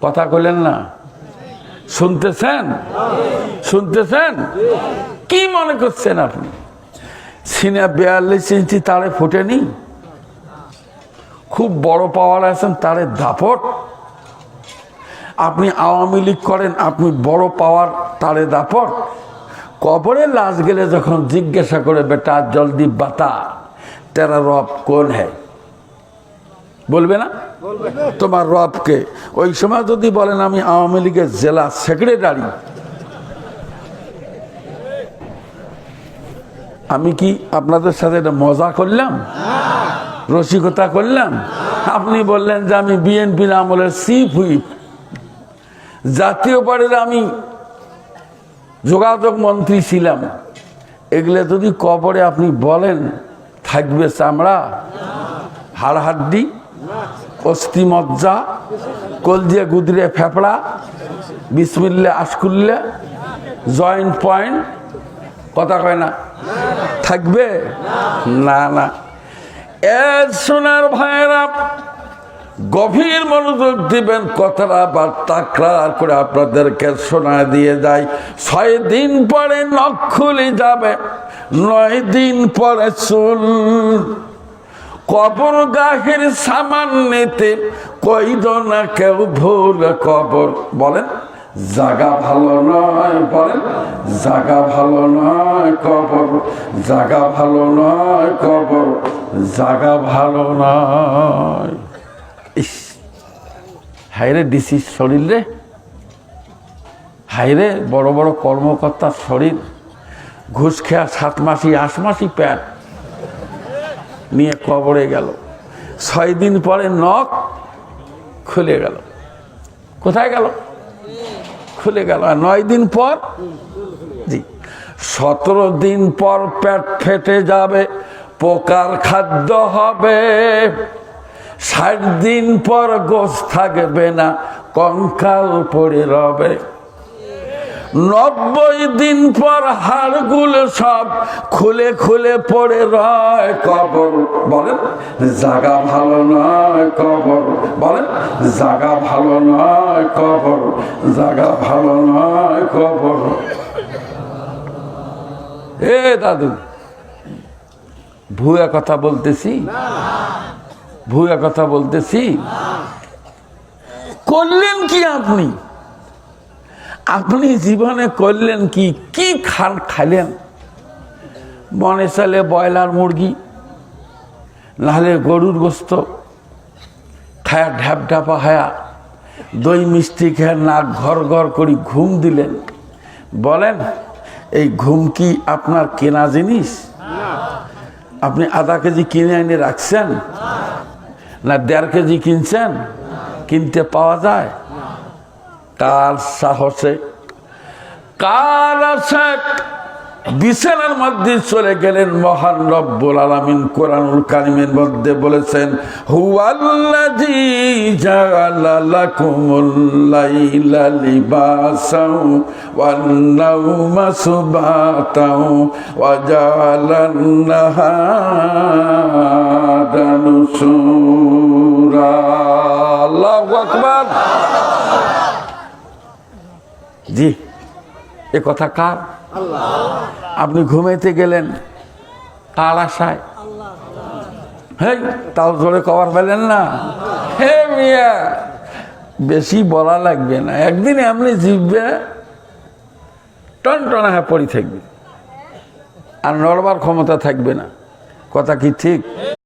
কথা কইলেন না, শুনতেছেন? শুনতেছেন? কি মনে করছেন আপনি? সিনে 42 ইঞ্চি তারে ফোটেনি? খুব বড় পাওয়ার আছেন, তারে দাপট। আপনি আওয়ামী লীগ করেন, আপনি বড় পাওয়ার, তারে দাপট। কবরে লাশ গেলে যখন জিজ্ঞাসা করে, বেটা জলদি বাতা তেরা রব কোন হ্যায়, বলবে না? তোমার রবকে। ওই সময় যদি বলেন আমি আওয়ামী লীগের জেলা সেক্রেটারি, আমি কি আপনাদের সাথে এটা মজা করলাম, রসিকতা করলাম? আপনি বললেন যে আমি বিএনপির আমলের চিফ হুইপ, জাতীয় পার্টির আমি যোগাযোগ মন্ত্রী ছিলাম। এগুলো যদি কবরে আপনি বলেন, থাকবে চামড়া, হাড়হাড্ডি, অস্থি মজ্জা, কলজিয়া গুদরে ফেফড়া, বিসমিল্লা আশকুল্লা, জয়েন্ট পয়েন্ট, কথা কয় না? থাকবে না। না। এর সোনার ভাইয়েরা, গভীর মনোযোগ দিবেন কথাটা, আবার তাকরার করে আপনাদেরকে শোনা দিয়ে যায়। 6 দিন পরে নখ খুলে যাবে, 9 দিন পরে চুল। কবর গাহের সামান নিতে কইদ না কেউ ভুল। কবর বলেন জাগা ভালো নয়, বলেন জাগা ভালো নয় কবর, জাগা ভালো নয় কবর, জাগা ভালো নয়। ইস, হাইরে ডিসির শরীর রে, হাইরে বড় বড় কর্মকর্তার শরীর। ঘুষ খেয়া 7 মাসি 8 মাসি প্যাট নিয়ে কবরে গেল। 6 দিন পরে নখ খুলে গেল। কোথায় গেল? খুলে গেল। আর 9 দিন পর, জি 17 দিন পর পেট ফেটে যাবে, পোকার খাদ্য হবে। 60 দিন পর গোশ থাকবে না, কঙ্কাল পড়ে রবে। 90 দিন পর হাড়গুলো সব খুলে খুলে পড়ে রয়। কবর বলেন জাগা ভালো নয় কবর, বলেন জাগা ভালো নয় কবর, জাগা ভালো নয় কবর। এ দাদু, ভুয়া কথা বলতেছি? ভুয়া কথা বলতেছি? করলেন কি আপনি? আপনি জীবনে করলেন কি? কি খাইলেন? মনে চাইলে ব্রয়লার মুরগি, নাহলে গরুর গোস্ত খায়া ঢ্যাপ ঢাপা হায়া, দই মিষ্টি খেয়ে নাক ঘর ঘর করি ঘুম দিলেন। বলেন এই ঘুম কি আপনার কেনা জিনিস? আপনি আধা কেজি কিনে এনে রাখছেন না 1.5 কেজি কিনছেন? কিনতে পাওয়া যায়? কার সাহসে, কার আছে? বিছানার মধ্যে চলে গেলেন। মহান রব্বুল আলামিন কোরআনুল কারীমের মধ্যে বলেছেন, হুয়াল্লাযী জাআলা লাকুমুল লাইলা লিবাসাও ওয়ান নাওমা সুবাতাও ওয়া জাআলান নাহারা নুশুরা। আল্লাহু আকবার। জি, এ কথা কার? আপনি ঘুমাইতে গেলেন কার আশায়? হ্যাঁ, তাও ধরে কভার পেলেন না। হে মিয়া, বেশি বলা লাগবে না। একদিন এমনি জিভে টনটনা হয়ে পড়ে থাকবে, আর নড়বার ক্ষমতা থাকবে না। কথা কি ঠিক?